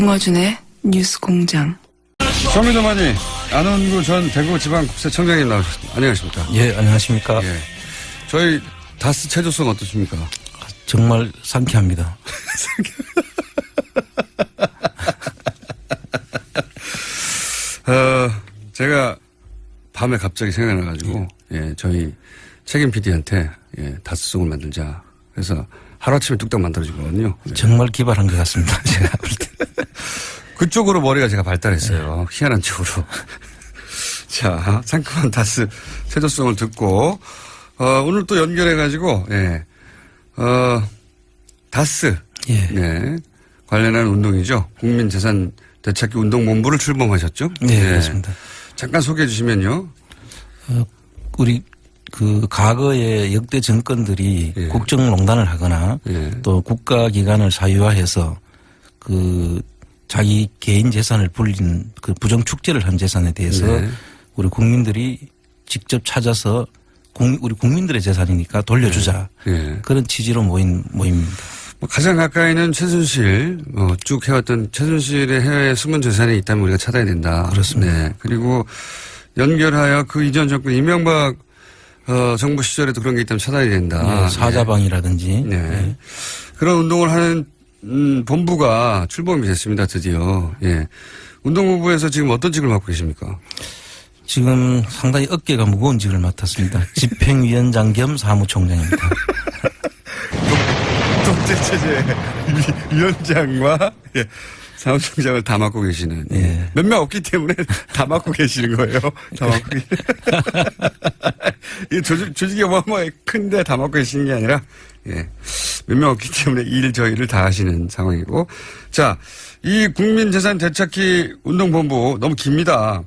김어준의 뉴스공장. 쇼미더머니 안원구 전 대구지방국세청장님 나오셨습니다. 안녕하십니까? 예, 안녕하십니까? 예. 저희 다스 체조성 어떠십니까? 정말 상쾌합니다. 제가 밤에 갑자기 생각나가지고, 예, 저희 책임 PD한테, 예, 다스송을 만들자. 그래서 하루아침에 뚝딱 만들어준 거거든요. 네. 정말 기발한 것 같습니다. 제가 볼 때. 그쪽으로 머리가 제가 발달했어요. 희한한 쪽으로. 자, 상큼한 다스 체조송을 듣고, 오늘 또 연결해가지고, 예, 다스. 예. 네. 관련한 운동이죠. 국민재산 되찾기 운동본부를 출범하셨죠? 네, 그렇습니다. 잠깐 소개해 주시면요. 우리 과거의 역대 정권들이 예. 국정농단을 하거나 예. 또 국가기관을 사유화해서 자기 개인 재산을 불린 부정축제를 한 재산에 대해서 네. 우리 국민들이 직접 찾아서 우리 국민들의 재산이니까 돌려주자. 예. 그런 취지로 모인 모임입니다. 가장 가까이는 최순실, 쭉 해왔던 최순실의 해외 숨은 재산이 있다면 우리가 찾아야 된다. 그렇습니다. 네. 그리고 연결하여 그 이전 정권 이명박 정부 시절에도 그런 게 있다면 찾아야 된다. 네, 사자방이라든지. 네. 네. 그런 운동을 하는 본부가 출범이 됐습니다. 드디어. 예. 운동본부에서 지금 어떤 직을 맡고 계십니까? 지금 상당히 어깨가 무거운 직을 맡았습니다. 집행위원장 겸 사무총장입니다. 독재체제 위원장과 예, 사무총장을 다 맡고 계시는. 예. 몇 명 없기 때문에 다 맡고 계시는 거예요. 다 맡고 이 조직이 어마어마하게 큰데 다 맡고 계시는 게 아니라 예. 몇 명 없기 때문에 저 일을 다 하시는 상황이고. 자, 이 국민재산 되찾기 운동본부 너무 깁니다.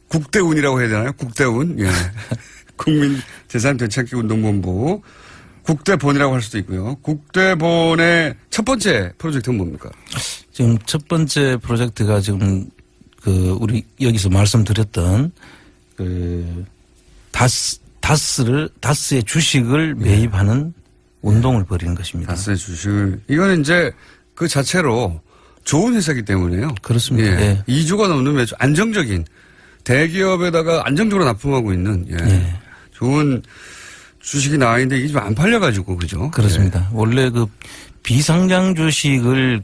국대운이라고 해야 되나요? 국대운. 예. 국민재산 되찾기 운동본부. 국대본이라고 할 수도 있고요. 국대본의 첫 번째 프로젝트는 뭡니까? 지금 첫 번째 프로젝트가 지금 우리 여기서 말씀드렸던 다스의 주식을 매입하는 운동을 벌이는 것입니다. 다스의 주식을. 이거는 이제 그 자체로 좋은 회사이기 때문에요. 그렇습니다. 예. 예. 2조가 넘는 매출, 안정적인 대기업에다가 안정적으로 납품하고 있는 예. 좋은 주식이 나와 있는데 이게 좀 안 팔려가지고 그죠? 그렇습니다. 예. 원래 비상장 주식을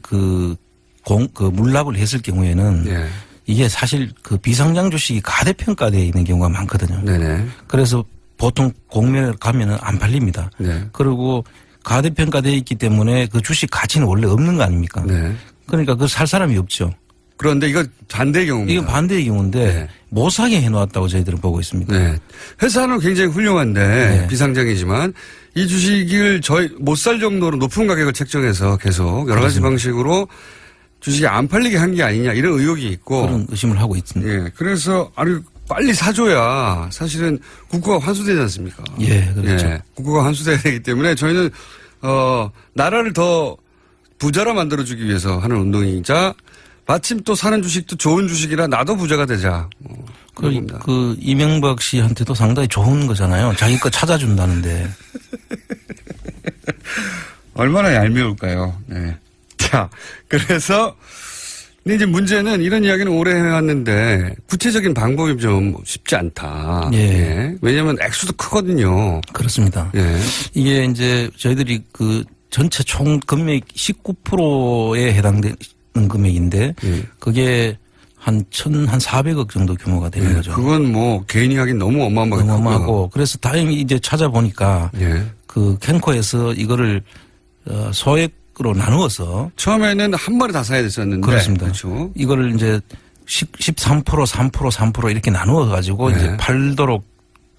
물납을 했을 경우에는 예. 이게 사실 비상장 주식이 가대평가되어 있는 경우가 많거든요. 네네. 그래서 보통 공매를 가면은 안 팔립니다. 네. 그리고 가대평가되어 있기 때문에 그 주식 가치는 원래 없는 거 아닙니까? 네. 그러니까 살 사람이 없죠. 그런데 이거 반대의 경우입니다. 이건 반대의 경우인데 네. 못 사게 해놓았다고 저희들은 보고 있습니다. 네. 회사는 굉장히 훌륭한데 네. 비상장이지만 이 주식을 못 살 정도로 높은 가격을 책정해서 계속 여러 가지 그렇습니다. 방식으로 주식이 안 팔리게 한 게 아니냐 이런 의혹이 있고. 그런 의심을 하고 있습니다. 예. 그래서 빨리 사줘야 사실은 국고가 환수되지 않습니까? 예, 그렇죠. 예. 국고가 환수돼야 되기 때문에 저희는 나라를 더 부자로 만들어주기 위해서 하는 운동이자 마침 또 사는 주식도 좋은 주식이라 나도 부자가 되자. 이명박 씨한테도 상당히 좋은 거잖아요. 자기 거 찾아준다는데. 얼마나 얄미울까요? 네. 자, 그래서 근데 이제 문제는 이런 이야기는 오래 해왔는데 구체적인 방법이 좀 쉽지 않다. 예. 예. 왜냐하면 액수도 크거든요. 그렇습니다. 예. 이게 이제 저희들이 전체 총 금액 19%에 해당되는 금액인데 그게 한 400억 정도 규모가 되는 거죠. 그건 개인이 하긴 너무 어마어마하고. 그래서 다행히 이제 찾아보니까 캔코에서 이거를 소액으로 나누어서 처음에는 한 마리 다 사야 됐었는데. 그렇습니다. 그렇죠. 이거를 이제 13%, 3% 이렇게 나누어 가지고 이제 팔도록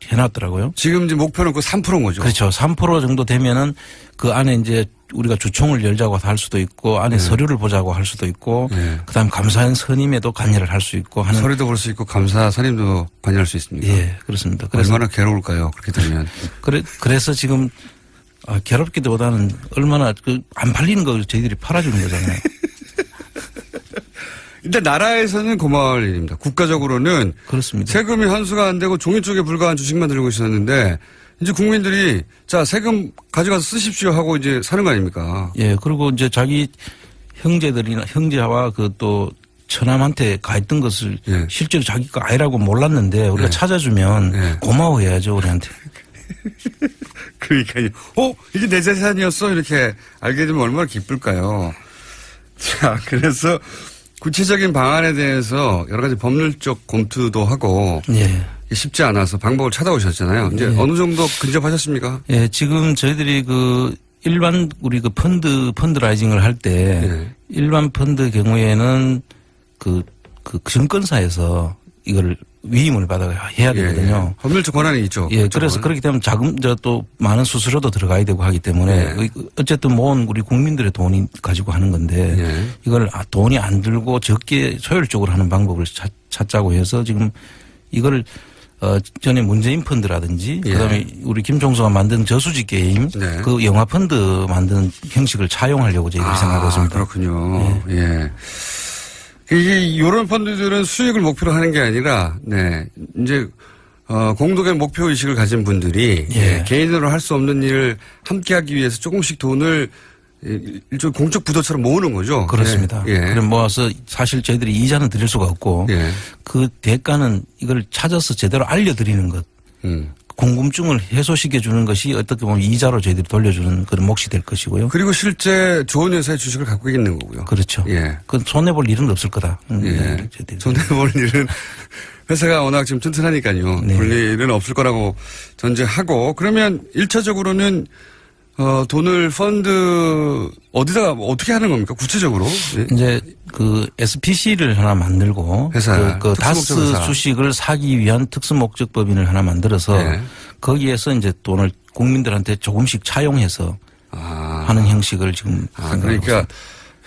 해놨더라고요. 지금 이제 목표는 그 3%인 거죠. 그렇죠. 3% 정도 되면은 그 안에 이제 우리가 주총을 열자고 할 수도 있고 안에 서류를 보자고 할 수도 있고 그다음 감사원 선임에도 관여를 할 수 있고 하는. 서류도 볼 수 있고 감사 선임도 관여할 수 있습니다. 예, 그렇습니다. 그래서 얼마나 괴로울까요? 그렇게 되면. 그래서 지금 괴롭기보다는 얼마나 안 팔리는 거 저희들이 팔아주는 거잖아요. 일단 나라에서는 고마울 일입니다. 국가적으로는 그렇습니다. 세금이 환수가 안 되고 종이 쪽에 불과한 주식만 들고 있었는데 이제 국민들이 자 세금 가져가서 쓰십시오 하고 이제 사는 거 아닙니까? 예, 그리고 이제 자기 형제와 그 또 처남한테 가 있던 것을 예. 실제로 자기가 아니라고 몰랐는데 우리가 예. 찾아주면 예. 고마워해야죠, 우리한테. 그러니까요. 이게 내 재산이었어? 이렇게 알게 되면 얼마나 기쁠까요? 자, 그래서 구체적인 방안에 대해서 여러 가지 법률적 검토도 하고 예. 쉽지 않아서 방법을 찾아오셨잖아요. 이제 예. 어느 정도 근접하셨습니까? 예, 지금 저희들이 그 일반 우리 그 펀드라이징을 할 때 예. 일반 펀드 경우에는 그 증권사에서 이걸 위임을 받아 해야 되거든요. 법률적 권한이 있죠. 예, 그래서 그렇게 되면 또 많은 수수료도 들어가야 되고 하기 때문에 예. 어쨌든 모은 우리 국민들의 돈이 가지고 하는 건데 예. 이걸 돈이 안 들고 적게 효율적으로 하는 방법을 찾자고 해서 지금 이걸 전에 문재인 펀드라든지 예. 그다음에 우리 김종수가 만든 저수지 게임 네. 그 영화 펀드 만드는 형식을 차용하려고 저희들이 생각하고 있습니다. 그렇군요. 예. 이게 이런 펀드들은 수익을 목표로 하는 게 아니라 이제 공동의 목표 의식을 가진 분들이 예. 개인으로 할 수 없는 일을 함께하기 위해서 조금씩 돈을 일종의 공적 부도처럼 모으는 거죠. 그렇습니다. 예. 그럼 모아서 사실 저희들이 이자는 드릴 수가 없고 예. 그 대가는 이걸 찾아서 제대로 알려드리는 것. 궁금증을 해소시켜 주는 것이 어떻게 보면 이자로 저희들이 돌려주는 그런 몫이 될 것이고요. 그리고 실제 좋은 회사의 주식을 갖고 있는 거고요. 그렇죠. 예. 그건 손해볼 일은 없을 거다. 예. 손해볼 일은 회사가 워낙 지금 튼튼하니까요. 네. 볼 일은 없을 거라고 전제하고 그러면 1차적으로는 돈을 펀드 어디다가 어떻게 하는 겁니까? 구체적으로? 예. 이제 그 SPC를 하나 만들고 회사, 그 다스 특수목적 회사. 주식을 사기 위한 특수목적법인을 하나 만들어서 예. 거기에서 이제 돈을 국민들한테 조금씩 차용해서 하는 형식을 지금 생각하고 그러니까 있습니다.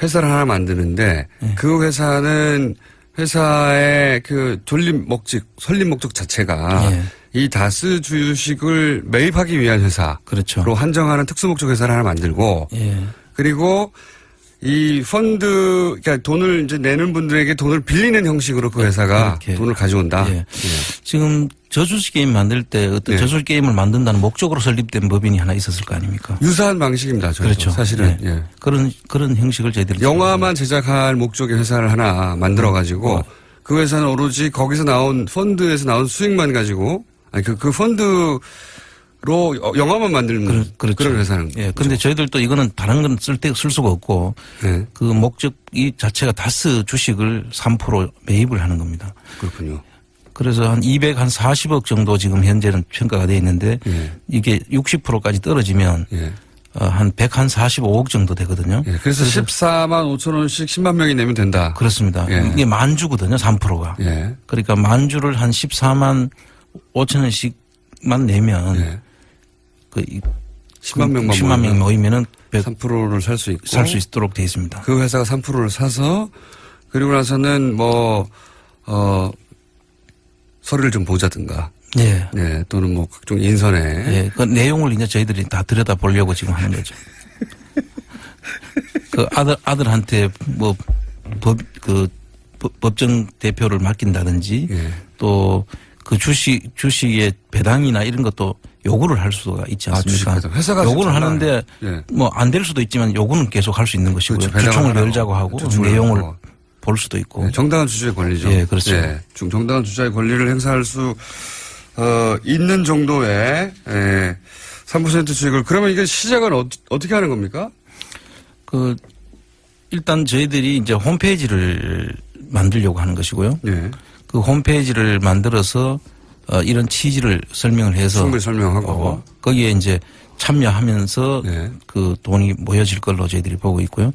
회사를 하나 만드는데 그 회사는 회사의 그 설립 목적 자체가 예. 이 다스 주식을 매입하기 위한 회사로 그렇죠. 한정하는 특수목적 회사를 하나 만들고 예. 그리고 이 펀드, 그러니까 돈을 이제 내는 분들에게 돈을 빌리는 형식으로 그 회사가 그렇게. 돈을 가져온다. 예. 지금 저주식 게임 만들 때 어떤 예. 저주식 게임을 만든다는 목적으로 설립된 법인이 하나 있었을 거 아닙니까? 유사한 방식입니다. 저희도. 그렇죠. 사실은. 예. 예. 그런 형식을 저희들이 영화만 제작할 목적의 회사를 하나 만들어 가지고 그 회사는 오로지 거기서 나온 펀드에서 나온 수익만 가지고 그 펀드로 영화만 만드는 그렇죠. 그런 회사는. 예. 근데 저희들도 이거는 다른 건 쓸 수가 없고 네. 그 목적이 자체가 다스 주식을 3% 매입을 하는 겁니다. 그렇군요. 그래서 한 240억 정도 지금 현재는 평가가 돼 있는데 예. 이게 60%까지 떨어지면 예. 한 145억 정도 되거든요. 예. 그래서 14만 5천 원씩 10만 명이 내면 된다. 그렇습니다. 예. 이게 만주거든요. 3%가. 예. 그러니까 만주를 한 14만 5천 원씩만 내면 예. 그 10만 명만 10만 명 모이면은 3%를 살 수 있고 살 수 있도록 돼 있습니다. 그 회사가 3%를 사서 그리고 나서는 서류를 좀 보자든가. 예. 네, 또는 뭐 각종 인선에. 예. 그 내용을 이제 저희들이 다 들여다 보려고 지금 하는 거죠. 그 아들한테 뭐 법정 대표를 맡긴다든지 예. 또 그 주식의 배당이나 이런 것도 요구를 할 수가 있지 않습니까? 주식 배당. 회사가 요구를 정말, 하는데 예. 뭐 안 될 수도 있지만 요구는 계속 할 수 있는 것이고요. 그렇죠. 배당을 주총을 하라고. 열자고 하고 주총을 내용을 하고. 볼 수도 있고. 네, 정당한 주주의 권리죠. 예, 그렇죠. 예, 정당한 주주의 권리를 행사할 수 있는 정도의 3% 주식을 그러면 이게 시작은 어떻게 하는 겁니까? 그 일단 저희들이 이제 홈페이지를 만들려고 하는 것이고요. 예. 그 홈페이지를 만들어서 이런 취지를 설명을 해서 충분히 설명하고 거기에 이제 참여하면서 네. 그 돈이 모여질 걸로 저희들이 보고 있고요.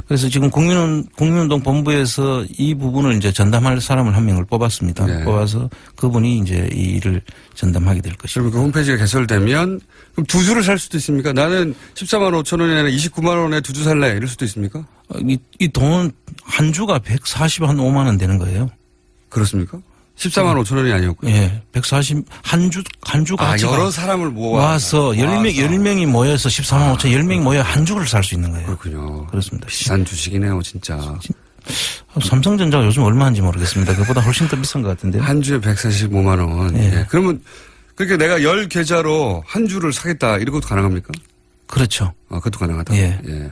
그래서 지금 국민운동 본부에서 이 부분을 이제 전담할 사람을 한 명을 뽑았습니다. 네. 뽑아서 그분이 이제 이 일을 전담하게 될 것입니다. 그리고 그 홈페이지가 개설되면 그럼 두 주를 살 수도 있습니까? 나는 14만 5천 원이 아니라 29만 원에 두 주 살래 이럴 수도 있습니까? 이 돈은 한 주가 145만 원 되는 거예요. 그렇습니까? 14만 5천 원이 아니었고요. 예. 140, 한 주가. 여러 사람을 모아서 10명이 모여서 14만 5천 10명이 모여 한 주를 살 수 있는 거예요. 그렇군요. 그렇습니다. 비싼 주식이네요, 진짜. 삼성전자가 요즘 얼마인지 모르겠습니다. 그보다 훨씬 더 비싼 것 같은데요. 한 주에 145만 원. 예. 예. 그러면 그렇게 내가 10계좌로 한 주를 사겠다 이런 것도 가능합니까? 그렇죠. 그것도 가능하다. 예. 예.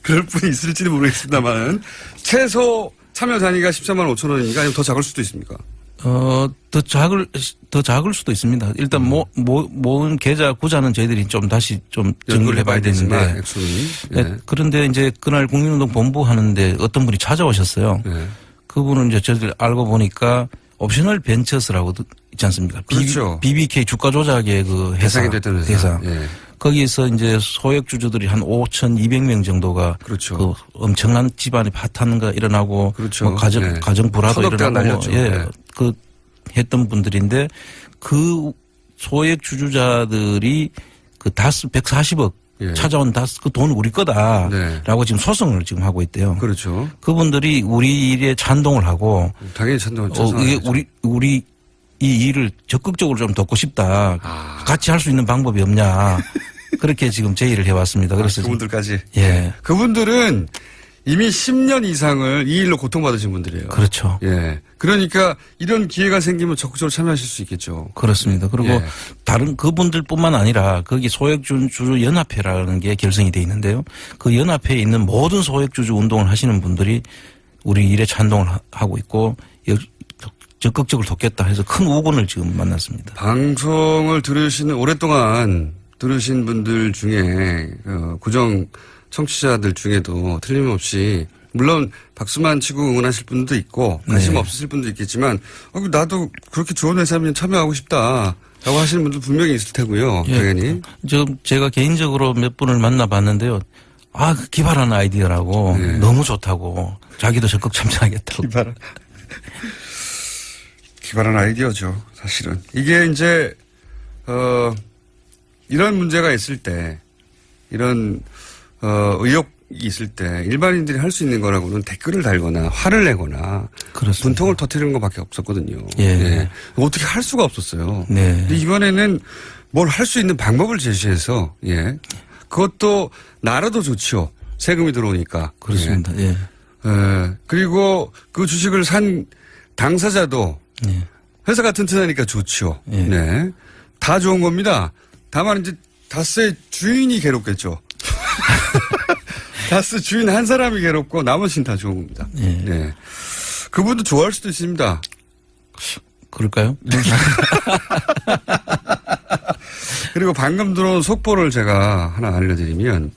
그럴 분이 있을지는 모르겠습니다만 최소 참여 단위가 13만 5천 원이니까 아니면 더 작을 수도 있습니까? 더 작을 수도 있습니다. 일단 모은 계좌 구자는 저희들이 좀 다시 좀 정리를 해봐야 되는데. 액수는. 네. 그런데 이제 그날 국민운동 본부 하는데 어떤 분이 찾아오셨어요. 네. 그분은 이제 저희들 알고 보니까 옵셔널 벤처스라고 있지 않습니까? 그렇죠. BBK 주가 조작의 그 회사. 대상이 됐던 회사. 예. 거기에서 이제 소액주주들이 한 5,200명 정도가 그렇죠. 그 엄청난 집안의 파탄가 일어나고 그렇죠. 뭐 가정 불화도 일어나고 날렸죠. 예. 네. 그 했던 분들인데 그 소액주주자들이 그 다스 140억 예. 찾아온 다스 그 돈 우리 거다라고 네. 지금 소송을 지금 하고 있대요. 그렇죠. 그분들이 우리 일에 찬동을 하고 당연히 찬동을 이게 우리 이 일을 적극적으로 좀 돕고 싶다. 같이 할 수 있는 방법이 없냐. 그렇게 지금 제의를 해왔습니다. 그래서 그분들까지. 예. 그분들은 이미 10년 이상을 이 일로 고통받으신 분들이에요. 그렇죠. 예. 그러니까 이런 기회가 생기면 적극적으로 참여하실 수 있겠죠. 그렇습니다. 그리고 예. 다른 그분들뿐만 아니라 거기 소액주주 연합회라는 게 결성이 돼 있는데요. 그 연합회에 있는 모든 소액주주 운동을 하시는 분들이 우리 일에 찬동을 하고 있고 적극적으로 돕겠다 해서 큰 우군을 지금 만났습니다. 방송을 오랫동안 들으신 분들 중에 고정 청취자들 중에도 틀림없이 물론 박수만 치고 응원하실 분도 있고 관심 네. 없으실 분도 있겠지만 나도 그렇게 좋은 회사면 참여하고 싶다라고 하시는 분도 분명히 있을 테고요. 예. 당연히. 제가 개인적으로 몇 분을 만나봤는데요. 기발한 아이디어라고 네. 너무 좋다고 자기도 적극 참여하겠다고. 기발한 아이디어죠, 사실은. 이게 이제, 이런 문제가 있을 때, 이런, 의혹이 있을 때, 일반인들이 할 수 있는 거라고는 댓글을 달거나, 화를 내거나, 그렇습니다. 분통을 터뜨리는 것밖에 없었거든요. 예. 예. 어떻게 할 수가 없었어요. 네. 근데 이번에는 뭘 할 수 있는 방법을 제시해서, 예. 그것도 나라도 좋죠. 세금이 들어오니까. 그렇습니다. 예. 그리고 그 주식을 산 당사자도 예. 회사가 튼튼하니까 좋죠. 예. 네. 다 좋은 겁니다. 다만 이제 다스의 주인이 괴롭겠죠. 다스 주인 한 사람이 괴롭고 나머지는 다 좋은 겁니다. 예. 네. 그분도 좋아할 수도 있습니다. 그럴까요? 그리고 방금 들어온 속보를 제가 하나 알려드리면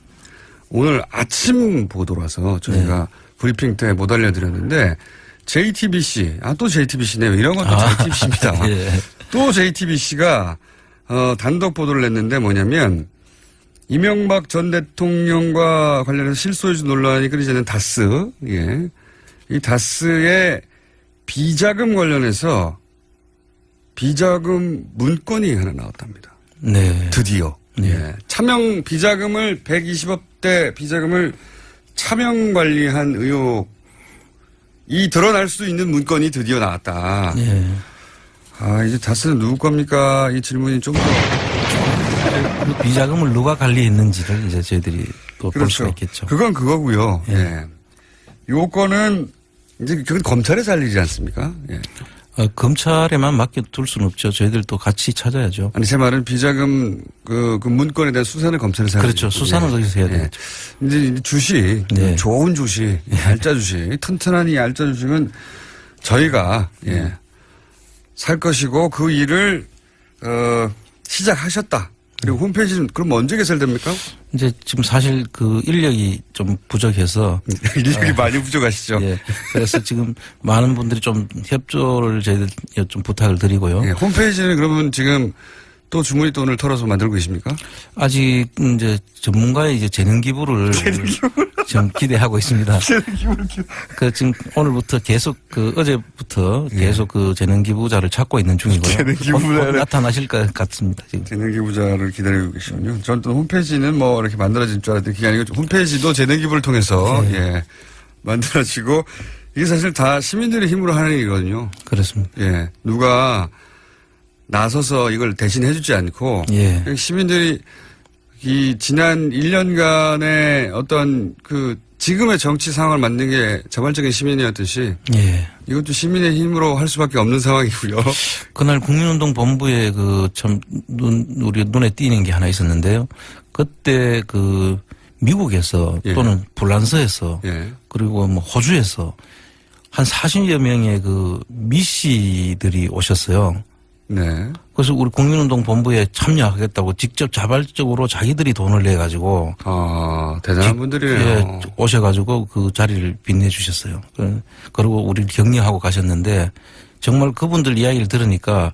오늘 아침 보도라서 저희가 브리핑 때 못 알려드렸는데 JTBC, 또 JTBC네요. 이런 건 또 JTBC입니다. 예. 또 JTBC가 단독 보도를 냈는데 뭐냐면 이명박 전 대통령과 관련해서 실소유주 논란이 끊이지 다스, 예. 이 다스의 비자금 관련해서 비자금 문건이 하나 나왔답니다. 네. 드디어. 네. 예. 차명 비자금을 120억대 비자금을 차명 관리한 의혹이 드러날 수 있는 문건이 드디어 나왔다. 예. 이제 다스는 누구 겁니까? 이 질문이 좀 더. 그 비자금을 누가 관리했는지를 이제 저희들이 또 볼 수가 있겠죠. 그건 그거고요. 예. 예. 요거는 이제 그건 검찰에 살 일이지 않습니까? 예. 검찰에만 맡겨둘 수는 없죠. 저희들도 같이 찾아야죠. 아니, 제 말은 비자금 그 문건에 대한 수사는 검찰에서 해야 그렇죠. 수사는 거기서 해야 되겠죠. 이제 주식, 네. 좋은 주식, 얄짜 주식, 튼튼한 이 얄짜 주식은 저희가 살 것이고 그 일을 시작하셨다. 그리고 홈페이지는 그럼 언제 개설됩니까? 이제 지금 사실 그 인력이 좀 부족해서. 인력이 많이 부족하시죠. 예. 그래서 지금 많은 분들이 좀 협조를 저희들 좀 부탁을 드리고요. 예. 홈페이지는 그러면 지금 또 주머니 돈을 털어서 만들고 계십니까? 아직 이제 전문가의 이제 재능 기부를 지금 기대하고 있습니다. 그 지금 오늘부터 계속 어제부터 계속 그 재능 기부자를 찾고 있는 중이고요. 재능 기부자를 곧 나타나실 것 같습니다. 지금. 재능 기부자를 기다리고 계시군요. 저는 또 홈페이지는 뭐 이렇게 만들어질 줄 알았더니 그게 아니고 홈페이지도 재능 기부를 통해서 만들어지고 이게 사실 다 시민들의 힘으로 하는 일이거든요. 그렇습니다. 예. 누가 나서서 이걸 대신 해주지 않고 예. 시민들이 이 지난 1년간의 어떤 그 지금의 정치 상황을 만든 게 자발적인 시민이었듯이 예. 이것도 시민의 힘으로 할 수밖에 없는 상황이고요. 그날 국민운동 본부에 우리 눈에 띄는 게 하나 있었는데요. 그때 그 미국에서 예. 또는 불란서에서 예. 그리고 뭐 호주에서 한 40여 명의 그 미씨들이 오셨어요. 네. 그래서 우리 국민운동본부에 참여하겠다고 직접 자발적으로 자기들이 돈을 내 가지고 대단한 분들이네요. 예, 오셔가지고 그 자리를 빛내주셨어요. 그리고 우리를 격려하고 가셨는데 정말 그분들 이야기를 들으니까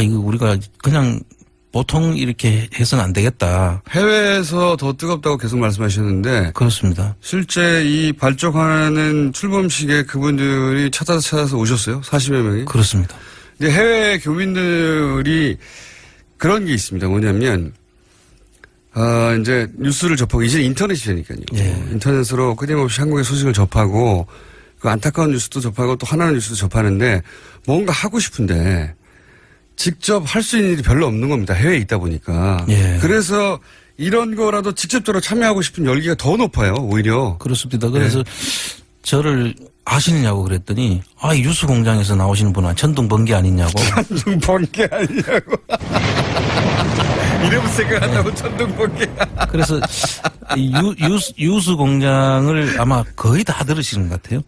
이거 우리가 그냥 보통 이렇게 해서는 안 되겠다. 해외에서 더 뜨겁다고 계속 말씀하셨는데 그렇습니다. 실제 이 발족하는 출범식에 그분들이 찾아서 오셨어요? 40여 명이? 그렇습니다. 근데 해외 교민들이 그런 게 있습니다. 뭐냐면, 이제 뉴스를 접하고, 이제 인터넷이 되니까요. 예. 인터넷으로 끊임없이 한국의 소식을 접하고, 그 안타까운 뉴스도 접하고 또 화나는 뉴스도 접하는데, 뭔가 하고 싶은데, 직접 할 수 있는 일이 별로 없는 겁니다. 해외에 있다 보니까. 예. 그래서 이런 거라도 직접적으로 참여하고 싶은 열기가 더 높아요, 오히려. 그렇습니다. 그래서 저를 아시느냐고 그랬더니 이 뉴스 공장에서 나오시는 분은 천둥 번개 아니냐고. 천둥 번개 아니냐고. 이름 생각한다고 천둥 번개. 그래서 이 뉴스 공장을 아마 거의 다 들으시는 것 같아요.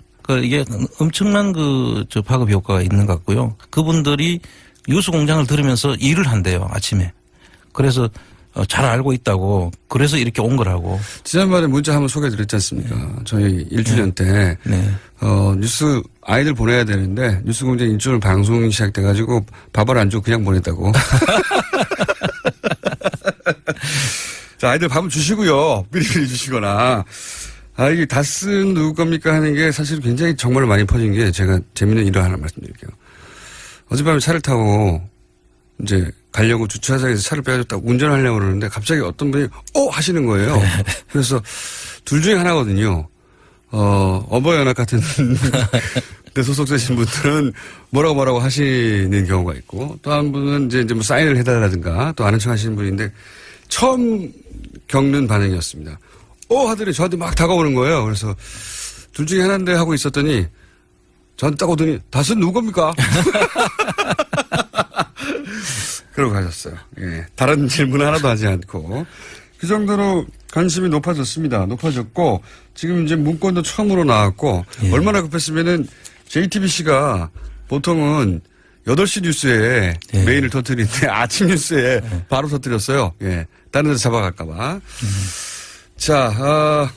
이게 엄청난 저 파급 효과가 있는 것 같고요. 그분들이 뉴스 공장을 들으면서 일을 한대요, 아침에. 그래서 잘 알고 있다고. 그래서 이렇게 온 거라고. 지난번에 문자 한번 소개해드렸지 않습니까? 저희 1주년 때. 네. 뉴스 아이들 보내야 되는데 뉴스 공장 1주년 방송이 시작돼가지고 밥을 안 주고 그냥 보냈다고. 자, 아이들 밥은 주시고요. 미리미리 주시거나. 이게 다스는 누구 겁니까 하는 게 사실 굉장히 정말로 많이 퍼진 게 제가 재밌는 일을 하나 말씀드릴게요. 어젯밤에 차를 타고 이제 가려고 주차장에서 차를 빼줬다고 운전하려고 그러는데 갑자기 어떤 분이 하시는 거예요. 그래서 둘 중에 하나거든요. 어버이연합 같은 데 소속되신 분들은 뭐라고 하시는 경우가 있고 또 한 분은 이제 뭐 사인을 해달라든가 또 아는 척 하시는 분인데 처음 겪는 반응이었습니다. 하더니 저한테 막 다가오는 거예요. 그래서 둘 중에 하나인데 하고 있었더니 저한테 딱 오더니 다스는 누구 겁니까? 그러고 가셨어요. 예. 다른 질문 하나도 하지 않고. 그 정도로 관심이 높아졌습니다. 높아졌고, 지금 이제 문건도 처음으로 나왔고, 예. 얼마나 급했으면은 JTBC가 보통은 8시 뉴스에 예. 메일을 터뜨리는데 아침 뉴스에 바로 터뜨렸어요. 예. 다른 데서 잡아갈까봐. 자,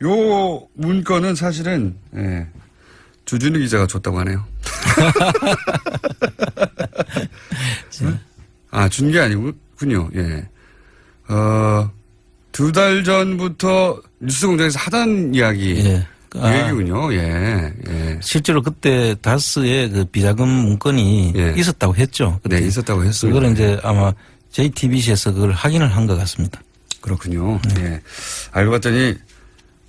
요 문건은 사실은, 예. 주준우 기자가 줬다고 하네요. 준 게 아니군요. 예. 2달 전부터 뉴스 공장에서 하던 이야기. 예. 얘기군요. 예. 예. 실제로 그때 다스의 그 비자금 문건이 예. 있었다고 했죠. 그때. 네, 있었다고 했습니다. 그거는 이제 아마 JTBC에서 그걸 확인을 한 것 같습니다. 그렇군요. 예. 알고 봤더니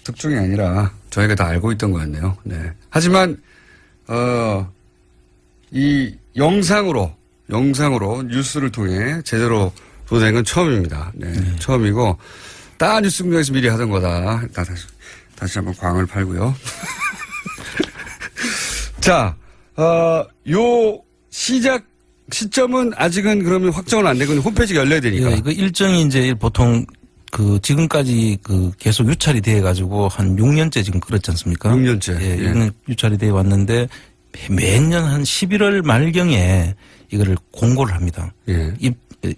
특종이 아니라 저희가 다 알고 있던 것 같네요. 네. 하지만, 이 영상으로 뉴스를 통해 제대로 보도된 건 처음입니다. 네. 처음이고, 다 뉴스 공장에서 미리 하던 거다. 다시 한번 광을 팔고요. 자, 요 시점은 아직은 그러면 확정은 안 되고 홈페이지가 열려야 되니까. 예, 그 일정이 이제 보통 지금까지 계속 유찰이 돼 가지고 한 6년째 지금 그렇지 않습니까? 6년째. 예, 예. 6년 유찰이 돼 왔는데 매년 한 11월 말경에 이거를 공고를 합니다. 예.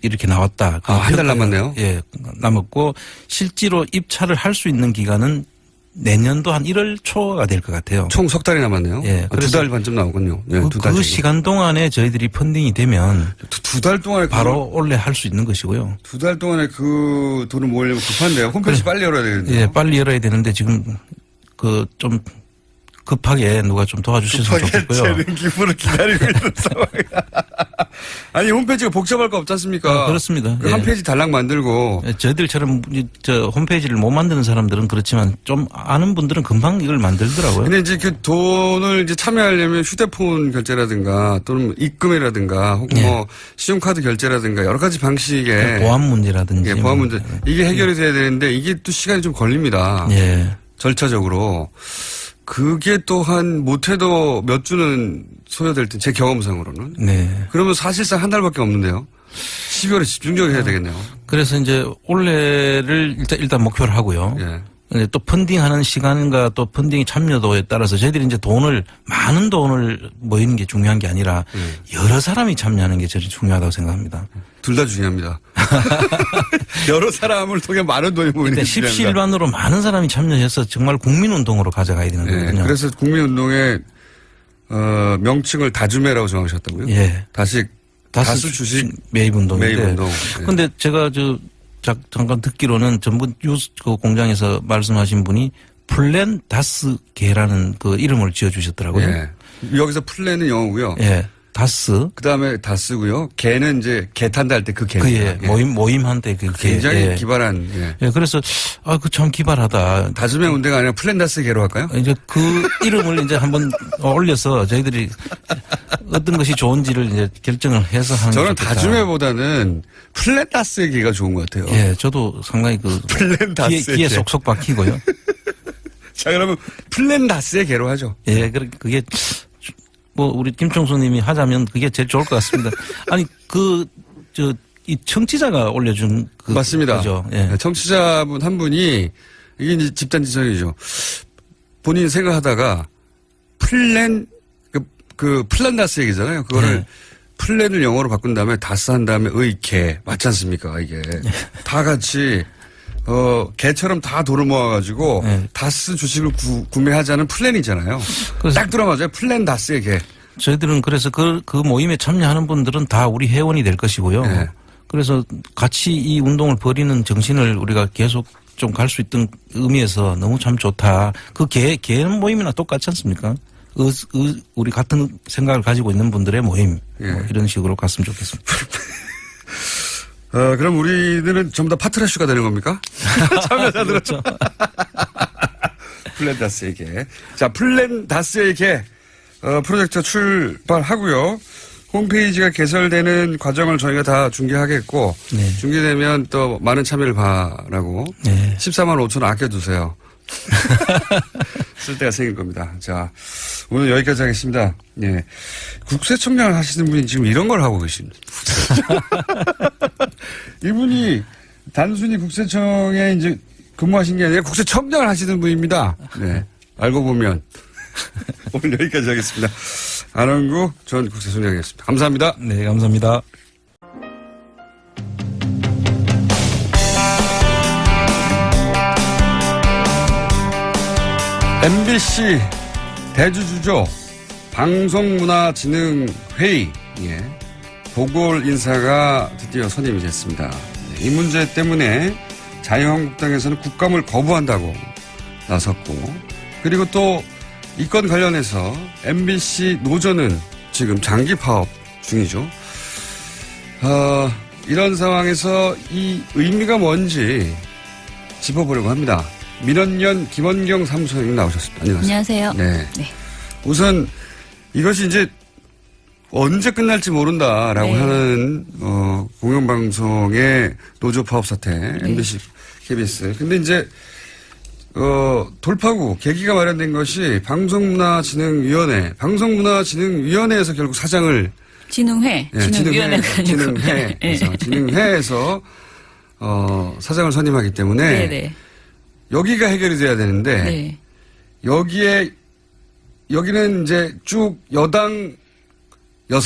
이렇게 나왔다. 한 달 남았네요. 예, 남았고 실제로 입찰을 할 수 있는 기간은 내년도 한 1월 초가 될 것 같아요. 총 석 달이 남았네요. 예, 두 달 반쯤 나오군요. 예, 두 달. 그 시간 동안에 저희들이 펀딩이 되면 두 달 동안에 바로 원래 할 수 있는 것이고요. 2달 동안에 그 돈을 모으려면 급한데요. 홈페이지 빨리 열어야 되는데. 예, 빨리 열어야 되는데 지금 좀 급하게 누가 좀 도와주셨으면 좋겠고요. 재능 기부를 기다리고 있는 상황이야. 아니 홈페이지가 복잡할 거 없지 않습니까? 그렇습니다. 한 예. 페이지 달랑 만들고. 예, 저희들처럼 홈페이지를 못 만드는 사람들은 그렇지만 좀 아는 분들은 금방 이걸 만들더라고요. 근데 이제 그 돈을 이제 참여하려면 휴대폰 결제라든가 또는 입금이라든가 혹은 예. 뭐 신용카드 결제라든가 여러 가지 방식의 보안 문제라든지. 예, 보안 문제. 이게 해결이 돼야 되는데 이게 또 시간이 좀 걸립니다. 예. 절차적으로. 그게 또한 못해도 몇 주는 소요될 때, 제 경험상으로는. 네. 그러면 사실상 한 달밖에 없는데요. 12월에 집중적으로 해야 되겠네요. 그래서 이제 올해를 일단 목표를 하고요. 예. 근데 또 펀딩하는 시간과 또 펀딩 참여도에 따라서 저희들이 이제 많은 돈을 모이는 게 중요한 게 아니라 여러 사람이 참여하는 게 제일 중요하다고 생각합니다. 둘 다 중요합니다. 여러 사람을 통해 많은 돈이 모이는 게 중요합니다. 십시일반으로 많은 사람이 참여해서 정말 국민운동으로 가져가야 되는 거거든요. 예. 그래서 국민운동의 명칭을 다주매라고 정하셨다고요? 예. 다수 주식 매입운동인데. 매입운동. 그런데 제가 잠깐 듣기로는 전부 뉴스 그 공장에서 말씀하신 분이 플랜 다스 개라는 그 이름을 지어주셨더라고요. 예. 여기서 플랜은 영어고요. 예. 다스. 그 다음에 다스고요. 개는 이제 개 탄다 할 때 그 개. 예. 모임한테 그 개. 굉장히 예. 기발한. 예. 예. 그래서 그 참 기발하다. 다주매 운대가 아니라 플랜 다스 개로 할까요? 이제 그 이름을 이제 한번 올려서 저희들이 어떤 것이 좋은지를 이제 결정을 해서 하는. 저는 다주매보다는 플랜 다스 개가 좋은 것 같아요. 예. 저도 상당히 플랜 다스 귀에 쏙쏙 박히고요. 자, 그러면 플랜 다스의 개로 하죠. 예. 그게 우리 김총수님이 하자면 그게 제일 좋을 것 같습니다. 아니, 이 청취자가 올려준 맞습니다. 거죠. 예. 청취자분 한 분이 이게 이제 집단 지성이죠. 본인 생각하다가 플랜 플란다스 얘기잖아요. 그거를 네. 플랜을 영어로 바꾼 다음에 다스 한 다음에 개 맞지 않습니까? 이게 다 같이 개처럼 다 돈을 모아가지고 네. 다스 주식을 구매하자는 플랜이잖아요. 딱 들어맞아요. 플랜 다스의 개. 저희들은 그래서 그 모임에 참여하는 분들은 다 우리 회원이 될 것이고요. 네. 그래서 같이 이 운동을 벌이는 정신을 우리가 계속 좀 갈 수 있던 의미에서 너무 참 좋다. 그 개 모임이나 똑같지 않습니까? 우리 같은 생각을 가지고 있는 분들의 모임. 예. 이런 식으로 갔으면 좋겠습니다. 그럼 우리들은 전부 다 파트라슈가 되는 겁니까? 참여자들은. 그렇죠. 플랜 다스의 개. 자, 플랜 다스의 개. 프로젝트 출발하고요. 홈페이지가 개설되는 과정을 저희가 다 중계하겠고. 네. 중계되면 또 많은 참여를 바라고. 네. 14만 5천 원 아껴두세요. 쓸 때가 생길 겁니다. 자, 오늘 여기까지 하겠습니다. 예. 국세청장을 하시는 분이 지금 이런 걸 하고 계십니다. 이분이 단순히 국세청에 이제 근무하신 게 아니라 국세청장을 하시는 분입니다. 네. 알고 보면. 오늘 여기까지 하겠습니다. 안원구 전 국세청장이었습니다. 감사합니다. 네, 감사합니다. MBC 대주주죠. 방송문화진흥회의 보궐 인사가 드디어 선임이 됐습니다. 이 문제 때문에 자유한국당에서는 국감을 거부한다고 나섰고, 그리고 또 이 건 관련해서 MBC 노조는 지금 장기 파업 중이죠. 이런 상황에서 이 의미가 뭔지 짚어보려고 합니다. 민원연 김원경 사무소장님 나오셨습니다. 안녕하세요. 안녕하세요. 네. 네. 우선 이것이 이제 언제 끝날지 모른다라고 네. 하는 공영방송의 노조 파업 사태, MBC, KBS. 근데 이제 돌파구 계기가 마련된 것이 방송문화진흥위원회에서 결국 사장을 진흥회, 진흥위원회가 아니고 진흥회에서 사장을 선임하기 때문에 네네. 여기가 해결이 돼야 되는데 네. 여기는 이제 쭉 여당 6,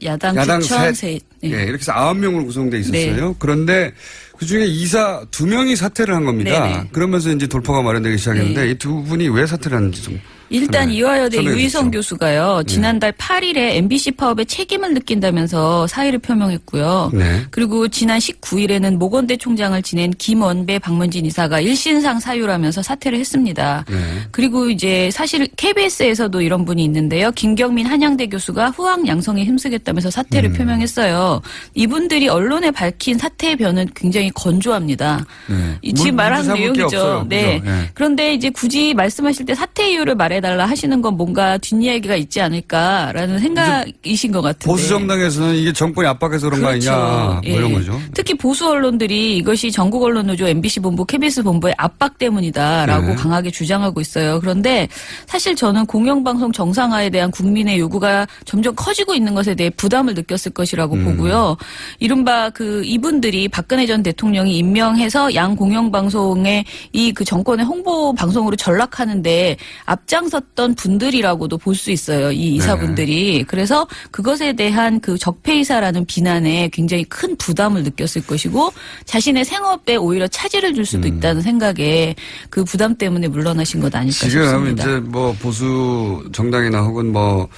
야당 추천 3, 네. 이렇게 해서 9명으로 구성되어 있었어요. 네. 그런데 그중에 2명이 사퇴를 한 겁니다. 네네. 그러면서 이제 돌파가 마련되기 시작했는데 네. 이 두 분이 왜 사퇴를 하는지 좀. 일단 이화여대 설명해 유희성 주시죠. 교수가요. 지난달 8일에 MBC 파업에 책임을 느낀다면서 사의를 표명했고요. 네. 그리고 지난 19일에는 모건대 총장을 지낸 김원배 박문진 이사가 일신상 사유라면서 사퇴를 했습니다. 네. 그리고 이제 사실 KBS에서도 이런 분이 있는데요. 김경민 한양대 교수가 후황 양성에 힘쓰겠다면서 사퇴를 표명했어요. 이분들이 언론에 밝힌 사퇴의 변은 굉장히 건조합니다. 네. 지금 말한 문제 삼을 게 내용이죠. 없어요. 네. 그죠? 네. 그런데 이제 굳이 말씀하실 때 사퇴 이유를 말해 말해달라 하시는 건 뭔가 뒷이야기가 있지 않을까라는 생각이신 것 같은데. 보수 정당에서는 이게 정권이 압박해서 그런 거 아니냐 뭐 이런 거죠. 특히 보수 언론들이 이것이 전국 언론노조, MBC 본부, KBS 본부의 압박 때문이다라고 네. 강하게 주장하고 있어요. 그런데 사실 저는 공영방송 정상화에 대한 국민의 요구가 점점 커지고 있는 것에 대해 부담을 느꼈을 것이라고 보고요. 이른바 이분들이 박근혜 전 대통령이 임명해서 양 공영방송의 그 정권의 홍보 방송으로 전락하는데 앞장섰던 분들이라고도 볼 수 있어요. 이 이사분들이. 그래서 그것에 대한 그 적폐이사라는 비난에 굉장히 큰 부담을 느꼈을 것이고 자신의 생업에 오히려 차질을 줄 수도 있다는 생각에 그 부담 때문에 물러나신 것 아닐까 지금 싶습니다. 이제 뭐 보수 정당이나 혹은 뭐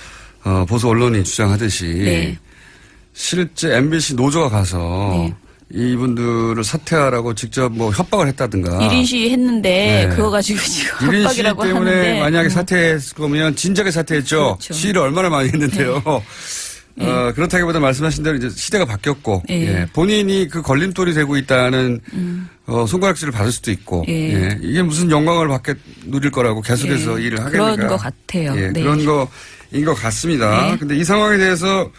보수 언론이 주장하듯이 네. 실제 MBC 노조가 가서 네. 이분들을 사퇴하라고 직접 뭐 협박을 했다든가. 1인 시위 했는데 네. 그거 가지고 지금 1인 시위 협박이라고 때문에 하는데 만약에 사퇴했을 거면 진작에 사퇴했죠. 그렇죠. 시위를 얼마나 많이 했는데요. 그렇다기보다 말씀하신 대로 이제 시대가 바뀌었고 예. 본인이 그 걸림돌이 되고 있다는 손가락질을 받을 수도 있고 예. 이게 무슨 영광을 누릴 거라고 계속해서 예. 일을 하겠는가. 그런 것 같아요. 예, 네. 그런 거인 것 같습니다. 네. 근데 이 상황에 대해서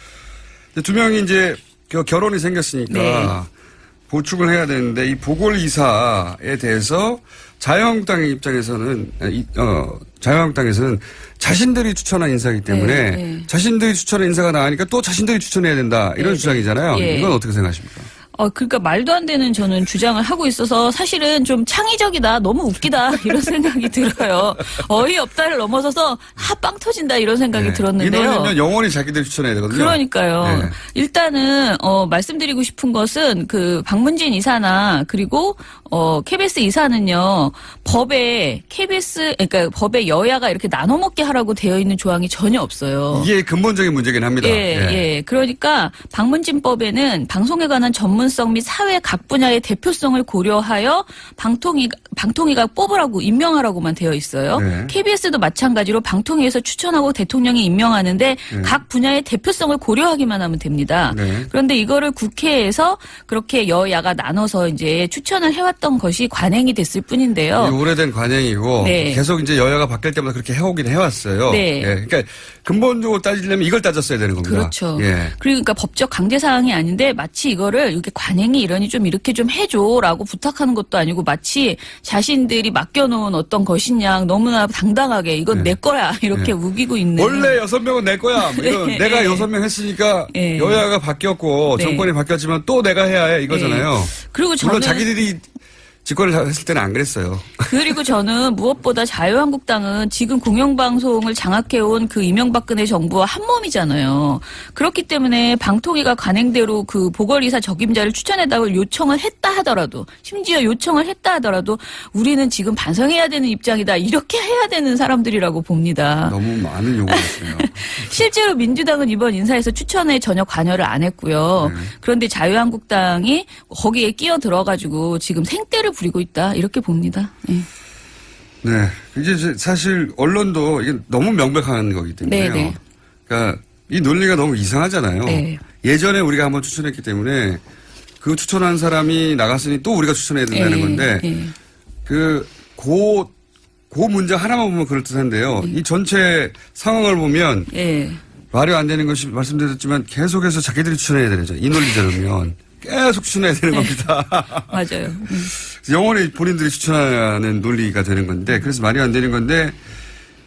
두 명이 이제 결혼이 생겼으니까 네. 보충을 해야 되는데 이 보궐이사에 대해서 자유한국당의 입장에서는 자유한국당에서는 자신들이 추천한 인사이기 때문에 네. 자신들이 추천한 인사가 나가니까 또 자신들이 추천해야 된다 이런 주장이잖아요. 예. 이건 어떻게 생각하십니까? 그러니까 말도 안 되는 저는 주장을 하고 있어서 사실은 좀 창의적이다, 너무 웃기다 이런 생각이 들어요. 어이없다를 넘어서서 빵 터진다 이런 생각이 들었는데요. 이노리면 영원히 자기들이 추천해야 되거든요. 그러니까요. 네. 일단은 말씀드리고 싶은 것은 그 박문진 이사나 그리고 KBS 이사는요 법에 그러니까 법에 여야가 이렇게 나눠 먹게 하라고 되어 있는 조항이 전혀 없어요. 이게 근본적인 문제긴 합니다. 예. 그러니까 방문진법에는 방송에 관한 전문성 및 사회 각 분야의 대표성을 고려하여 방통위가 뽑으라고 임명하라고만 되어 있어요. 네. KBS도 마찬가지로 방통위에서 추천하고 대통령이 임명하는데 각 분야의 대표성을 고려하기만 하면 됩니다. 네. 그런데 이거를 국회에서 그렇게 여야가 나눠서 이제 추천을 해왔던 것이 관행이 됐을 뿐인데요. 이 오래된 관행이고 네. 계속 이제 여야가 바뀔 때마다 그렇게 해오긴 해왔어요. 네. 예. 그러니까 근본적으로 따지려면 이걸 따졌어야 되는 겁니다. 그렇죠. 예. 그러니까 법적 강제 사항이 아닌데 마치 이거를 이렇게 관행이 이러니 좀 이렇게 좀 해줘라고 부탁하는 것도 아니고 마치 자신들이 맡겨놓은 어떤 것이냐 너무나 당당하게 이건 내 거야 이렇게 우기고 있는. 원래 6명은 내 거야. 뭐 이런 네. 내가 6명 했으니까 네. 여야가 바뀌었고 네. 정권이 바뀌었지만 또 내가 해야 해 이거잖아요. 그리고 물론 저는 자기들이 집권을 했을 때는 안 그랬어요. 그리고 저는 무엇보다 자유한국당은 지금 공영방송을 장악해온 그 이명박근혜 정부와 한 몸이잖아요. 그렇기 때문에 방통위가 관행대로 그 보궐이사 적임자를 추천해달라고 요청을 했다 하더라도 심지어 요청을 했다 하더라도 우리는 지금 반성해야 되는 입장이다. 이렇게 해야 되는 사람들이라고 봅니다. 너무 많은 요구를 했어요. 실제로 민주당은 이번 인사에서 추천에 전혀 관여를 안 했고요. 그런데 자유한국당이 거기에 끼어 들어가지고 지금 생떼를 부리고 있다. 이렇게 봅니다. 네. 네. 이제 사실 언론도 이게 너무 명백한 거기 때문에요. 네. 그러니까 이 논리가 너무 이상하잖아요. 네. 예전에 우리가 한번 추천했기 때문에 그 추천한 사람이 나갔으니 또 우리가 추천해야 된다는 건데 고 문제 하나만 보면 그럴듯한데요. 이 전체 상황을 보면 말이 안 되는 것이 말씀드렸지만 계속해서 자기들이 추천해야 되죠. 이 논리대로면 계속 추천해야 되는 겁니다. 맞아요. 영원히 본인들이 추천하는 논리가 되는 건데 그래서 말이 안 되는 건데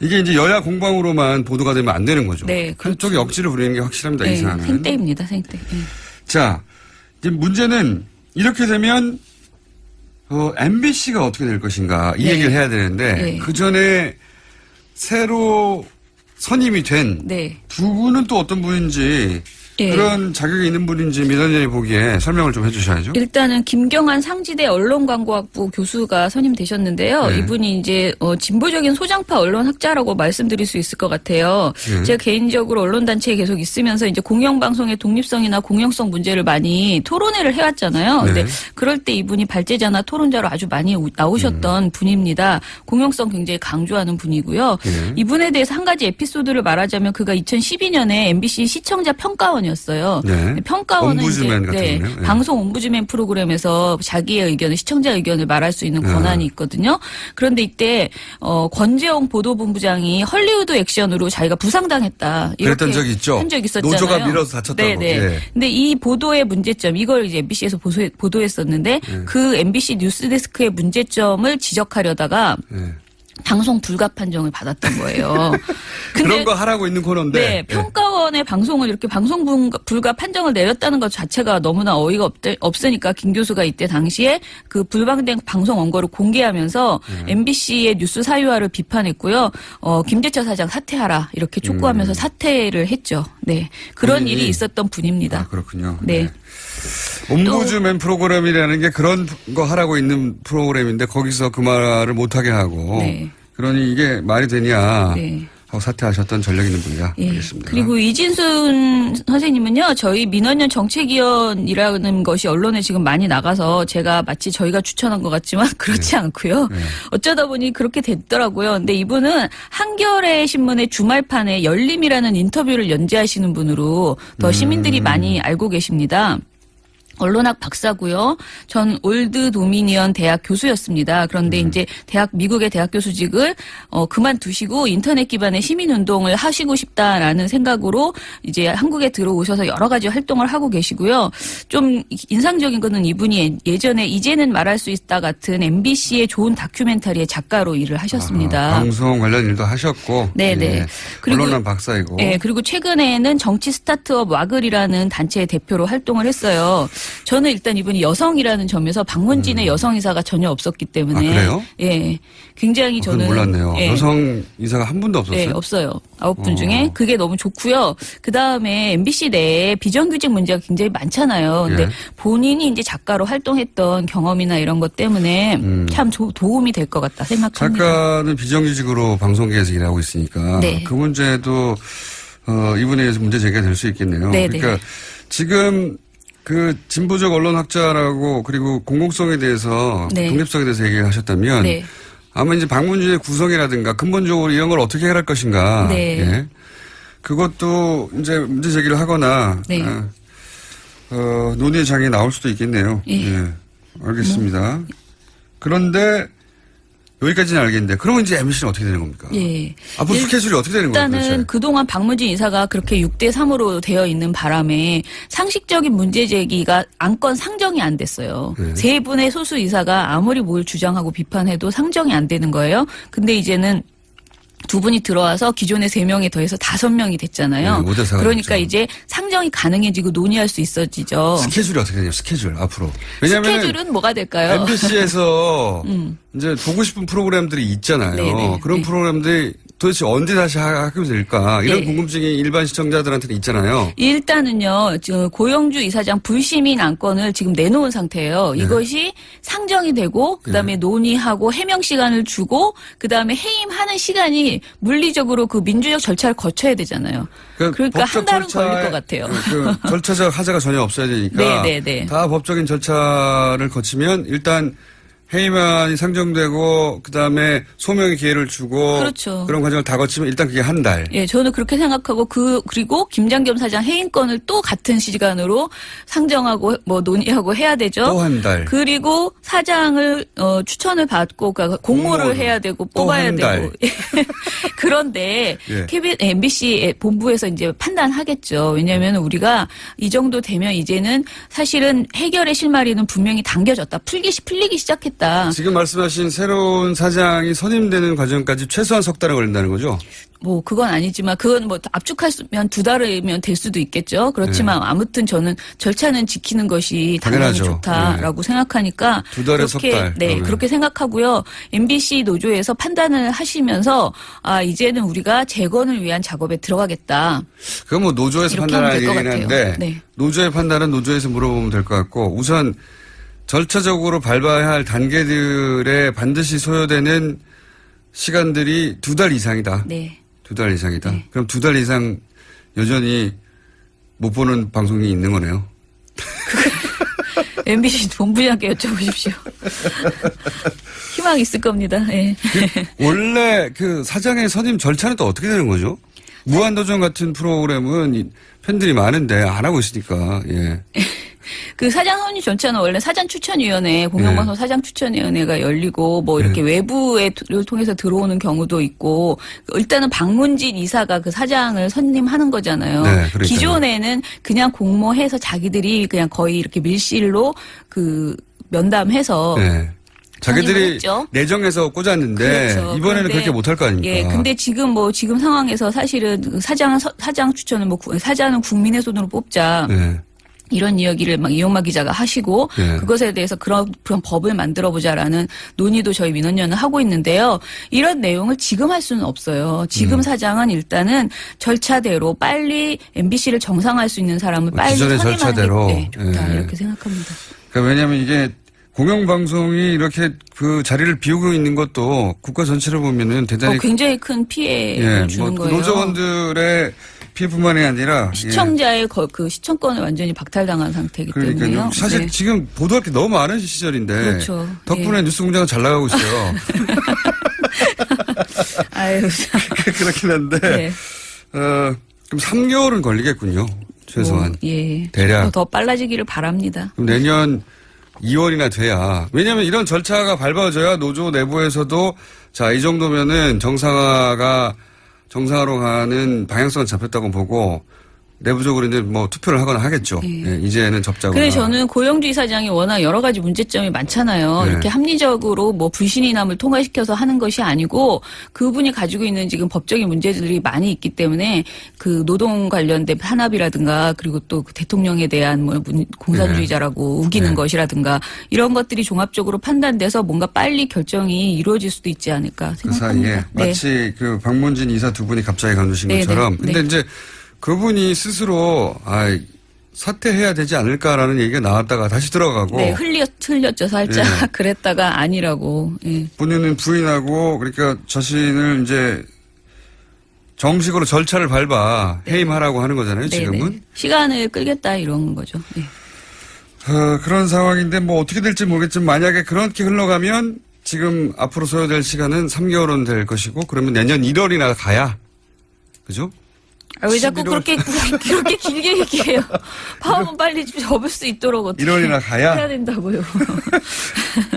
이게 이제 여야 공방으로만 보도가 되면 안 되는 거죠. 네, 그렇죠. 한쪽이 억지를 부리는 게 확실합니다. 이 사안은. 생떼입니다. 생떼. 자, 이제 문제는 이렇게 되면 MBC가 어떻게 될 것인가 이 얘기를 해야 되는데 그 전에 새로 선임이 된 두 분은 또 어떤 분인지 그런 자격이 있는 분인지 민원연이 보기에 설명을 좀 해주셔야죠. 일단은 김경환 상지대 언론광고학부 교수가 선임되셨는데요. 이분이 이제 진보적인 소장파 언론학자라고 말씀드릴 수 있을 것 같아요. 제가 개인적으로 언론단체에 계속 있으면서 이제 공영방송의 독립성이나 공영성 문제를 많이 토론회를 해왔잖아요. 근데 그럴 때 이분이 발제자나 토론자로 아주 많이 나오셨던 분입니다. 공영성 굉장히 강조하는 분이고요. 이분에 대해서 한 가지 에피소드를 말하자면 그가 2012년에 MBC 시청자 평가원이었어요. 평가원이었어요. 네. 평가원은 옴부즈맨 이제 같은 거네요. 네. 방송 옴부즈맨 프로그램에서 자기의 의견을 시청자 의견을 말할 수 있는 권한이 있거든요. 그런데 이때 권재홍 보도본부장이 헐리우드 액션으로 자기가 부상당했다. 이렇게 그랬던 적이 있죠. 한 적이 있었잖아요. 노조가 밀어서 다쳤다고. 네네. 예. 근데 이 보도의 문제점 이걸 이제 MBC에서 보도했었는데 그 MBC 뉴스데스크의 문제점을 지적하려다가 예. 방송 불가 판정을 받았던 거예요. 근데 그런 거 하라고 있는 코너인데. 네, 예. 평가원의 방송을 이렇게 방송 불가 판정을 내렸다는 것 자체가 너무나 어이가 없으니까 김 교수가 이때 당시에 그 불방된 방송 원고를 공개하면서 MBC의 뉴스 사유화를 비판했고요. 김재철 사장 사퇴하라 이렇게 촉구하면서 사퇴를 했죠. 네, 그런 본인이? 일이 있었던 분입니다. 아, 그렇군요. 네. 옴부즈맨 프로그램이라는 게 그런 거 하라고 있는 프로그램인데 거기서 그 말을 못하게 하고. 네. 그러니 이게 말이 되냐. 네. 하고 사퇴하셨던 전력 있는 분이다. 예. 알겠습니다. 그리고 이진순 선생님은요, 저희 민원연 정책위원이라는 것이 언론에 지금 많이 나가서 제가 마치 저희가 추천한 것 같지만 그렇지 않고요. 네. 어쩌다 보니 그렇게 됐더라고요. 근데 이분은 한겨레 신문의 주말판에 열림이라는 인터뷰를 연재하시는 분으로 더 시민들이 많이 알고 계십니다. 언론학 박사고요. 전 올드 도미니언 대학 교수였습니다. 그런데 이제 미국의 대학 교수직을 그만두시고 인터넷 기반의 시민운동을 하시고 싶다라는 생각으로 이제 한국에 들어오셔서 여러 가지 활동을 하고 계시고요. 좀 인상적인 거는 이분이 예전에 이제는 말할 수 있다 같은 MBC의 좋은 다큐멘터리의 작가로 일을 하셨습니다. 방송 관련 일도 하셨고. 네네. 예. 그리고 언론학 박사이고. 네, 그리고 최근에는 정치 스타트업 와글이라는 단체의 대표로 활동을 했어요. 저는 일단 이분이 여성이라는 점에서 박문진의 여성 이사가 전혀 없었기 때문에. 아, 그래요? 예. 굉장히 그건 저는. 몰랐네요. 예. 여성 이사가 한 분도 없었어요? 네, 없어요. 9분 중에. 그게 너무 좋고요. 그 다음에 MBC 내에 비정규직 문제가 굉장히 많잖아요. 근데 예. 본인이 이제 작가로 활동했던 경험이나 이런 것 때문에 참 도움이 될 것 같다 생각합니다. 작가는 비정규직으로 방송계에서 일하고 있으니까. 네. 그 문제도 이분에 의해서 문제 제기가 될 수 있겠네요. 네네. 그러니까 지금 그 진보적 언론학자라고 그리고 공공성에 대해서 네. 독립성에 대해서 얘기하셨다면 네. 아마 이제 방문진의 구성이라든가 근본적으로 이런 걸 어떻게 해결할 것인가. 네. 예. 그것도 이제 문제 제기를 하거나 네. 논의의 장에 나올 수도 있겠네요. 예. 알겠습니다. 그런데 여기까지는 알겠는데 그러면 이제 MBC는 어떻게 되는 겁니까? 예. 앞으로 스케줄이 어떻게 되는 거예요? 일단은 도대체? 그동안 박문진 이사가 그렇게 6대3으로 되어 있는 바람에 상식적인 문제 제기가 안건 상정이 안 됐어요. 네. 세 분의 소수 이사가 아무리 뭘 주장하고 비판해도 상정이 안 되는 거예요. 근데 이제는 두 분이 들어와서 기존에 3명이 더해서 5명이 됐잖아요. 네, 5대4가 그러니까 됐죠. 이제 상정이 가능해지고 논의할 수 있어지죠. 스케줄이 어떻게 되냐요? 스케줄 앞으로. 왜냐하면 스케줄은 뭐가 될까요? MBC에서 이제 보고 싶은 프로그램들이 있잖아요. 네네. 그런 네. 프로그램들이 도대체 언제 다시 하게 될까? 이런 네. 궁금증이 일반 시청자들한테는 있잖아요. 일단은요, 지금 고영주 이사장 불시민 안건을 지금 내놓은 상태예요. 네. 이것이 상정이 되고, 그 다음에 논의하고 해명 시간을 주고, 그 다음에 해임하는 시간이 물리적으로 그 민주적 절차를 거쳐야 되잖아요. 그러니까 한 달은 걸릴 것 같아요. 그 절차적 하자가 전혀 없어야 되니까. 네. 다 법적인 절차를 거치면 일단 해임안이 상정되고 그다음에 소명의 기회를 주고 그렇죠. 그런 과정을 다 거치면 일단 그게 한 달. 예, 저는 그렇게 생각하고 그리고 김장겸 사장 해임권을 또 같은 시간으로 상정하고 뭐 논의하고 해야 되죠. 또 한 달. 그리고 사장을 추천을 받고 그러니까 공모를 공모를 해야 되고 또 뽑아야 한 달. 되고. 그런데 예. MBC 본부에서 이제 판단하겠죠. 왜냐하면 우리가 이 정도 되면 이제는 사실은 해결의 실마리는 분명히 당겨졌다. 풀리기 시작했다. 지금 말씀하신 새로운 사장이 선임되는 과정까지 최소한 석 달은 걸린다는 거죠? 뭐 그건 아니지만 그건 뭐 압축하면 2달이면 될 수도 있겠죠. 그렇지만 아무튼 저는 절차는 지키는 것이 당연히 당연하죠. 좋다라고 생각하니까 2달에 석 달. 네, 그러면. 그렇게 생각하고요. MBC 노조에서 판단을 하시면서 이제는 우리가 재건을 위한 작업에 들어가겠다. 그건 뭐 노조에서 이렇게 판단할 하면 될것 얘기긴 같아요. 한데 네. 노조의 판단은 노조에서 물어보면 될 것 같고 우선 절차적으로 밟아야 할 단계들에 반드시 소요되는 시간들이 2달 이상이다. 네. 2달 이상이다. 네. 그럼 2달 이상 여전히 못 보는 방송이 있는 거네요. MBC 본부장께 여쭤보십시오. 희망이 있을 겁니다. 예. 원래 그 사장의 선임 절차는 또 어떻게 되는 거죠? 무한도전 같은 프로그램은 팬들이 많은데 안 하고 있으니까, 예. 그 사장 선임 전체는 원래 사장 추천위원회, 공영방송 네. 사장 추천위원회가 열리고 뭐 이렇게 외부를 통해서 들어오는 경우도 있고 일단은 박문진 이사가 그 사장을 선임하는 거잖아요. 네, 그러니까요. 기존에는 그냥 공모해서 자기들이 그냥 거의 이렇게 밀실로 그 면담해서 네. 자기들이 선임을 했죠. 내정해서 꽂았는데 그렇죠. 이번에는 그런데, 그렇게 못할 거 아닙니까? 예, 근데 지금 상황에서 사실은 그 사장 추천은 사장은 국민의 손으로 뽑자. 네. 이런 이야기를 막 이용마 기자가 하시고 네. 그것에 대해서 그런 법을 만들어보자라는 논의도 저희 민원연은 하고 있는데요. 이런 내용을 지금 할 수는 없어요. 지금 사장은 일단은 절차대로 빨리 MBC를 정상화할 수 있는 사람을 빨리 기존의 선임하는 절차대로. 게 좋다 예. 이렇게 생각합니다. 그러니까 왜냐하면 이게 공영방송이 이렇게 그 자리를 비우고 있는 것도 국가 전체를 보면은 대단히 굉장히 큰 피해를 주는 거예요. 노조원들의 피해뿐만이 아니라 시청자의 그 시청권을 완전히 박탈당한 상태이기 그러니까요. 때문에요. 사실 네. 지금 보도할 게 너무 많은 시절인데 그렇죠. 덕분에 예. 뉴스공장은 잘 나가고 있어요. 아유, 그렇긴 한데 네. 그럼 3개월은 걸리겠군요. 최소한. 예. 대략. 더 빨라지기를 바랍니다. 그럼 내년 2월이나 돼야. 왜냐하면 이런 절차가 밟아져야 노조 내부에서도 자, 이 정도면은 정상화로 가는 방향성은 잡혔다고 보고 내부적으로 이제 뭐 투표를 하거나 하겠죠. 예, 이제는 접자거나. 그래서 저는 고영주 이사장이 워낙 여러 가지 문제점이 많잖아요. 네. 이렇게 합리적으로 뭐 불신이남을 통과시켜서 하는 것이 아니고 그분이 가지고 있는 지금 법적인 문제들이 많이 있기 때문에 그 노동 관련된 탄압이라든가 그리고 또 그 대통령에 대한 뭐 공산주의자라고 우기는 네. 것이라든가 이런 것들이 종합적으로 판단돼서 뭔가 빨리 결정이 이루어질 수도 있지 않을까 그 생각합니다. 사이에 네. 마치 그 박문진 이사 두 분이 갑자기 관두신 네, 것처럼. 네, 근데 네. 이제 그분이 스스로 사퇴해야 되지 않을까라는 얘기가 나왔다가 다시 들어가고. 네, 흘렸죠 살짝. 네. 그랬다가 아니라고. 예. 본인은 부인하고 그러니까 자신을 이제 정식으로 절차를 밟아 해임하라고 하는 거잖아요. 지금은. 네네. 시간을 끌겠다 이런 거죠. 네. 그런 상황인데 뭐 어떻게 될지 모르겠지만 만약에 그렇게 흘러가면 지금 앞으로 소요될 시간은 3개월은 될 것이고 그러면 내년 1월이나 가야. 그죠? 왜 자꾸 11월. 그렇게 길게 얘기해요. 파업은 빨리 접을 수 있도록 어떻게 1월이나 가야? 해야 된다고요.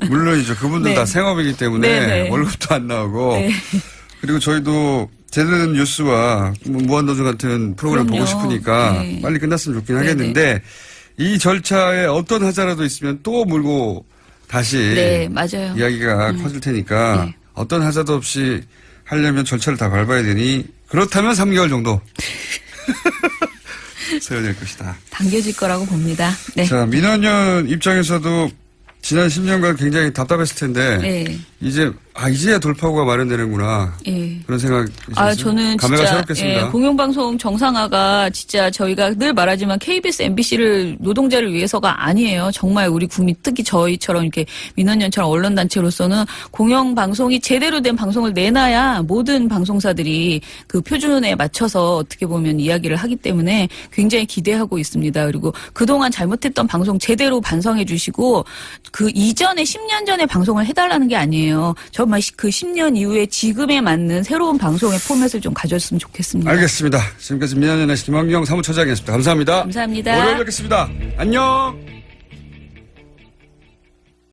물론이죠. 그분들 네. 다 생업이기 때문에 네네. 월급도 안 나오고. 네. 그리고 저희도 제대로 된 뉴스와 무한도전 같은 프로그램 그럼요. 보고 싶으니까 네. 빨리 끝났으면 좋긴 네네. 하겠는데 이 절차에 어떤 하자라도 있으면 또 물고 다시 네, 맞아요. 이야기가 커질 테니까 네. 어떤 하자도 없이 하려면 절차를 다 밟아야 되니 그렇다면 3개월 정도 소요될 것이다. 당겨질 거라고 봅니다. 네. 자, 민원연 입장에서도 지난 10년간 굉장히 답답했을 텐데 네. 이제야 돌파구가 마련되는구나. 예. 그런 생각. 저는 감회가 진짜 새롭겠습니다. 공영방송 정상화가 진짜 저희가 늘 말하지만 KBS, MBC를 노동자를 위해서가 아니에요. 정말 우리 국민 특히 저희처럼 이렇게 민원연처럼 언론단체로서는 공영방송이 제대로 된 방송을 내놔야 모든 방송사들이 그 표준에 맞춰서 어떻게 보면 이야기를 하기 때문에 굉장히 기대하고 있습니다. 그리고 그동안 잘못했던 방송 제대로 반성해 주시고 그 이전에 10년 전에 방송을 해달라는 게 아니에요. 정말 그 10년 이후에 지금에 맞는 새로운 방송의 포맷을 좀 가졌으면 좋겠습니다. 알겠습니다. 지금까지 민원연의 김환경 사무처장이었습니다. 감사합니다. 감사합니다. 월요일 뵙겠습니다. 안녕.